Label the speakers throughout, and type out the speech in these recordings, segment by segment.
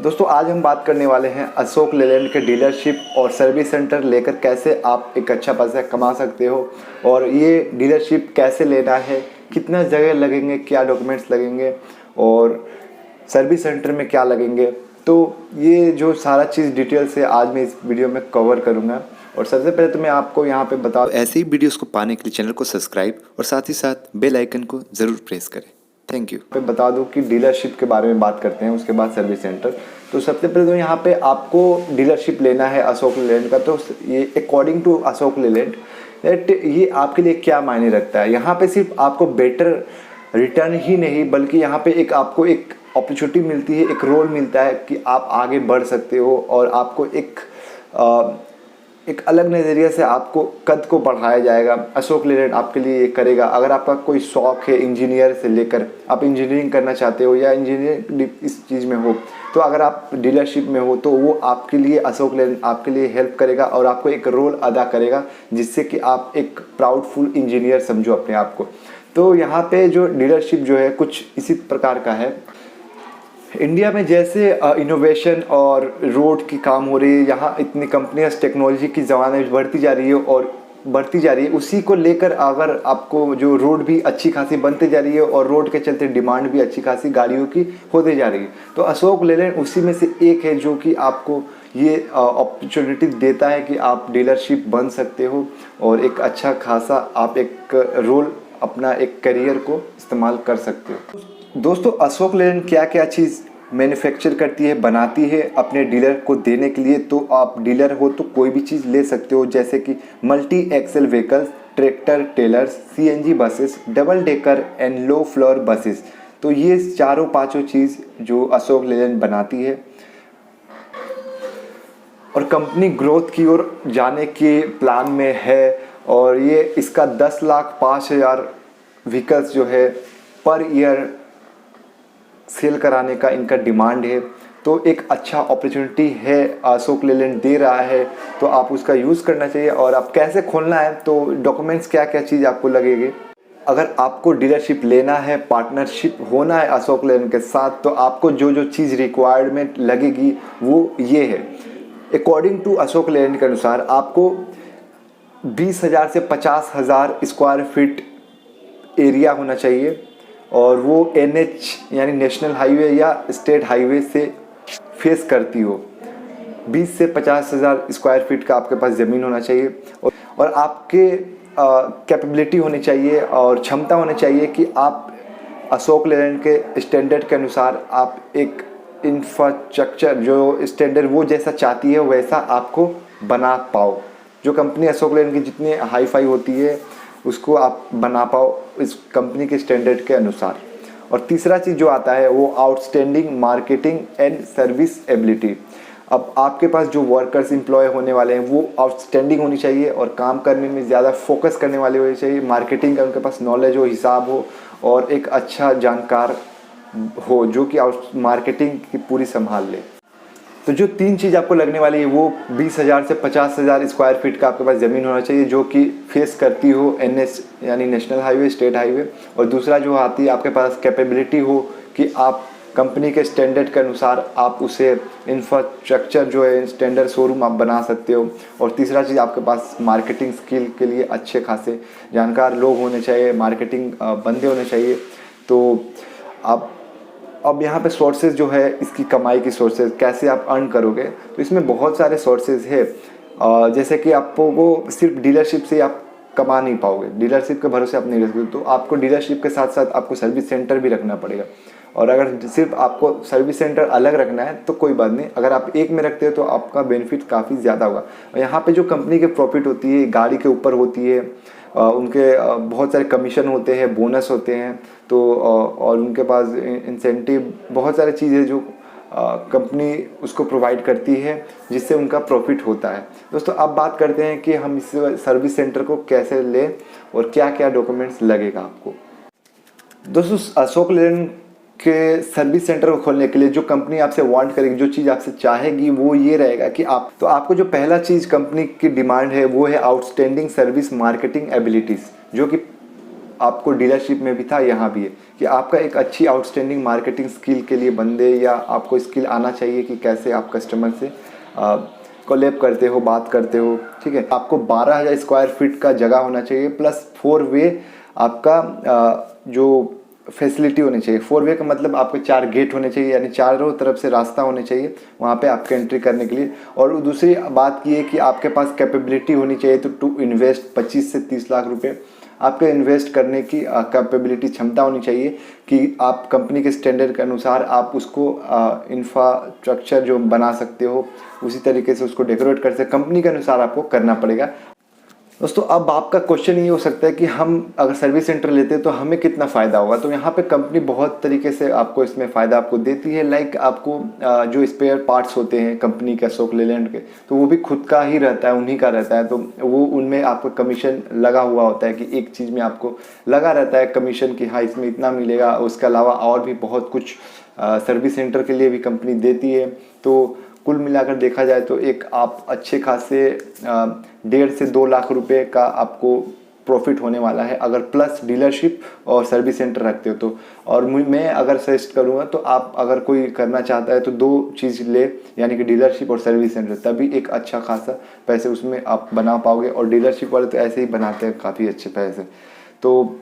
Speaker 1: दोस्तों आज हम बात करने वाले हैं अशोक लेलैंड के डीलरशिप और सर्विस सेंटर लेकर कैसे आप एक अच्छा पैसा कमा सकते हो और ये डीलरशिप कैसे लेना है, कितना जगह लगेंगे, क्या डॉक्यूमेंट्स लगेंगे और सर्विस सेंटर में क्या लगेंगे। तो ये जो सारा चीज़ डिटेल से आज मैं इस वीडियो में कवर करूँगा। और सबसे पहले तो मैं आपको यहाँ पे बता
Speaker 2: ऐसे ही वीडियोस को पाने के लिए चैनल को सब्सक्राइब और साथ ही साथ बेल आइकन को ज़रूर प्रेस करें। Thank you.
Speaker 1: पे बता दूं कि डीलरशिप के बारे में बात करते हैं, उसके बाद सर्विस सेंटर। तो सबसे पहले तो यहाँ पे आपको डीलरशिप लेना है अशोक लेलैंड का। तो ये अकॉर्डिंग टू अशोक लेलैंड ये आपके लिए क्या मायने रखता है। यहाँ पे सिर्फ आपको बेटर रिटर्न ही नहीं बल्कि यहाँ पे आपको एक अपॉर्चुनिटी मिलती है, एक रोल मिलता है कि आप आगे बढ़ सकते हो और आपको एक अलग नज़रिए से आपको कद को बढ़ाया जाएगा। अशोक लेलैंड आपके लिए ये करेगा। अगर आपका कोई शौक़ है इंजीनियर से लेकर, आप इंजीनियरिंग करना चाहते हो या इंजीनियरिंग इस चीज़ में हो, तो अगर आप डीलरशिप में हो तो वो आपके लिए अशोक लेलैंड आपके लिए हेल्प करेगा और आपको एक रोल अदा करेगा जिससे कि आप एक प्राउडफुल इंजीनियर समझो अपने आप को। तो यहाँ पे जो डीलरशिप जो है कुछ इसी प्रकार का है। इंडिया में जैसे इनोवेशन और रोड की काम हो रही है, यहाँ इतनी कंपनियां टेक्नोलॉजी की ज़माने में बढ़ती जा रही है और बढ़ती जा रही है, उसी को लेकर अगर आपको जो रोड भी अच्छी खासी बनती जा रही है और रोड के चलते डिमांड भी अच्छी खासी गाड़ियों की होती जा रही है। तो अशोक लेलैंड उसी में से एक है जो कि आपको ये अपॉर्चुनिटी देता है कि आप डीलरशिप बन सकते हो और एक अच्छा खासा आप एक रोल अपना एक करियर को इस्तेमाल कर सकते हो। दोस्तों अशोक लेलैंड क्या क्या चीज़ मैन्युफैक्चर करती है, बनाती है अपने डीलर को देने के लिए। तो आप डीलर हो तो कोई भी चीज़ ले सकते हो, जैसे कि multi axle vehicles, tractor trailers, CNG buses, double decker and low floor buses. तो ये चारों पांचों चीज़ जो अशोक लेलैंड बनाती है और कंपनी ग्रोथ की ओर जाने के प्लान में है और ये इसका 10,05,000 व्हीकल्स जो है पर ईयर सेल कराने का इनका डिमांड है। तो एक अच्छा अपॉर्चुनिटी है अशोक लेलैंड दे रहा है, तो आप उसका यूज़ करना चाहिए। और आप कैसे खोलना है, तो डॉक्यूमेंट्स क्या क्या चीज़ आपको लगेंगे। अगर आपको डीलरशिप लेना है, पार्टनरशिप होना है अशोक लेलैंड के साथ, तो आपको जो जो चीज़ रिक्वायरमेंट लगेगी वो ये है। अकॉर्डिंग टू अशोक लेलैंड के अनुसार आपको 20,000 से 50,000 स्क्वायर फीट एरिया होना चाहिए और वो NH यानी नेशनल हाईवे या स्टेट हाईवे से फेस करती हो। 20 से 50,000 स्क्वायर फीट का आपके पास ज़मीन होना चाहिए और आपके कैपेबिलिटी होनी चाहिए और क्षमता होनी चाहिए कि आप अशोक लेलैंड के स्टैंडर्ड के अनुसार आप एक इंफ्रास्ट्रक्चर जो स्टैंडर्ड वो जैसा चाहती है वैसा आपको बना पाओ। जो कंपनी अशोक लेलैंड की जितनी हाई फाई होती है उसको आप बना पाओ इस कंपनी के स्टैंडर्ड के अनुसार। और तीसरा चीज़ जो आता है वो outstanding marketing and service ability. अब आपके पास जो वर्कर्स एम्प्लॉय होने वाले हैं वो आउटस्टैंडिंग होनी चाहिए और काम करने में ज़्यादा फोकस करने वाले होने चाहिए। मार्केटिंग का उनके पास नॉलेज हो, हिसाब हो और एक अच्छा जानकार हो जो कि मार्केटिंग की पूरी संभाल ले। तो जो तीन चीज़ आपको लगने वाली है वो 20,000 से 50,000 स्क्वायर फीट का आपके पास ज़मीन होना चाहिए जो कि फेस करती हो NH यानी नेशनल हाईवे, स्टेट हाईवे। और दूसरा जो आती है आपके पास कैपेबिलिटी हो कि आप कंपनी के स्टैंडर्ड के अनुसार आप उसे इंफ्रास्ट्रक्चर जो है स्टैंडर्ड शोरूम आप बना सकते हो। और तीसरा चीज़ आपके पास मार्केटिंग स्किल के लिए अच्छे खासे जानकार लोग होने चाहिए, मार्केटिंग बंदे होने चाहिए। तो आप अब यहाँ पे सोर्सेज जो है इसकी कमाई की सोर्सेज कैसे आप अर्न करोगे, तो इसमें बहुत सारे सोर्सेज है। जैसे कि आपको सिर्फ डीलरशिप से आप कमा नहीं पाओगे, डीलरशिप के भरोसे आप नहीं रह सकते। तो आपको डीलरशिप के साथ साथ आपको सर्विस सेंटर भी रखना पड़ेगा। और अगर सिर्फ आपको सर्विस सेंटर अलग रखना है तो कोई बात नहीं, अगर आप एक में रखते हो तो आपका बेनिफिट काफ़ी ज़्यादा होगा। और यहाँ पे जो कंपनी के प्रॉफिट होती है गाड़ी के ऊपर होती है, उनके बहुत सारे कमीशन होते हैं, बोनस होते हैं। तो और उनके पास इंसेंटिव बहुत सारी चीज़ें जो कंपनी उसको प्रोवाइड करती है जिससे उनका प्रॉफिट होता है। दोस्तों अब बात करते हैं कि हम इस सर्विस सेंटर को कैसे लें और क्या क्या डॉक्यूमेंट्स लगेगा आपको। दोस्तों अशोक लेलैंड के सर्विस सेंटर को खोलने के लिए जो कंपनी आपसे वांट करेगी, जो चीज़ आपसे चाहेगी वो ये रहेगा कि आपको जो पहला चीज़ कंपनी की डिमांड है वो है आउटस्टैंडिंग सर्विस मार्केटिंग एबिलिटीज़, जो कि आपको डीलरशिप में भी था, यहाँ भी है कि आपका एक अच्छी आउटस्टैंडिंग मार्केटिंग स्किल के लिए बंदे या आपको स्किल आना चाहिए कि कैसे आप कस्टमर से कोलैब करते हो, बात करते हो। ठीक है, आपको 12,000 स्क्वायर फीट का जगह होना चाहिए प्लस 4 वे आपका जो फैसिलिटी होनी चाहिए। 4 वे का मतलब आपके 4 गेट होने चाहिए, यानी चारों तरफ से रास्ता होने चाहिए वहाँ पे आपके एंट्री करने के लिए। और दूसरी बात ये है कि आपके पास कैपेबिलिटी होनी चाहिए तो टू इन्वेस्ट 25 से 30 लाख रुपए आपके इन्वेस्ट करने की कैपेबिलिटी, क्षमता होनी चाहिए कि आप कंपनी के स्टैंडर्ड के अनुसार आप उसको इंफ्रास्ट्रक्चर जो बना सकते हो उसी तरीके से उसको डेकोरेट कर सकते, कंपनी के अनुसार आपको करना पड़ेगा। दोस्तों अब आपका क्वेश्चन ये हो सकता है कि हम अगर सर्विस सेंटर लेते हैं तो हमें कितना फ़ायदा होगा। तो यहाँ पे कंपनी बहुत तरीके से आपको इसमें फ़ायदा आपको देती है। लाइक आपको जो स्पेयर पार्ट्स होते हैं कंपनी के, अशोक लेलैंड के, तो वो भी खुद का ही रहता है, उन्हीं का रहता है। तो वो उनमें आपको कमीशन लगा हुआ होता है कि एक चीज़ में आपको लगा रहता है कमीशन कि हाँ इसमें इतना मिलेगा। उसके अलावा और भी बहुत कुछ सर्विस सेंटर के लिए भी कंपनी देती है। तो कुल मिलाकर देखा जाए तो एक आप अच्छे खासे 1.5 से 2 लाख रुपए का आपको प्रॉफिट होने वाला है अगर प्लस डीलरशिप और सर्विस सेंटर रखते हो तो। और मैं अगर सजेस्ट करूँगा तो आप अगर कोई करना चाहता है तो 2 चीज़ ले, यानी कि डीलरशिप और सर्विस सेंटर, तभी एक अच्छा खासा पैसे उसमें आप बना पाओगे। और डीलरशिप वाले तो ऐसे ही बनाते हैं काफ़ी अच्छे पैसे। तो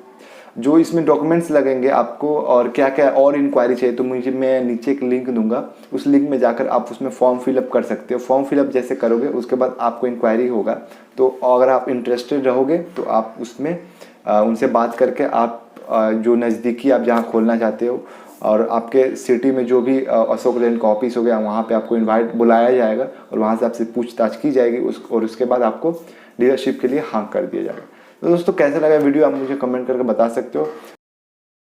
Speaker 1: जो इसमें डॉक्यूमेंट्स लगेंगे आपको और क्या क्या और इंक्वायरी चाहिए तो मैं नीचे एक लिंक दूंगा, उस लिंक में जाकर आप उसमें फॉर्म फिलअप कर सकते हो। फॉर्म फिलअप जैसे करोगे उसके बाद आपको इंक्वायरी होगा, तो अगर आप इंटरेस्टेड रहोगे तो आप उसमें उनसे बात करके आप जो नज़दीकी आप जहाँ खोलना चाहते हो और आपके सिटी में जो भी अशोक लेलैंड का ऑफिस हो गया वहाँ पे आपको बुलाया जाएगा और वहाँ से आपसे पूछताछ की जाएगी और उसके बाद आपको डीलरशिप के लिए हाँ कर दिया जाएगा। तो दोस्तों कैसा लगा वीडियो आप मुझे कमेंट करके बता सकते हो।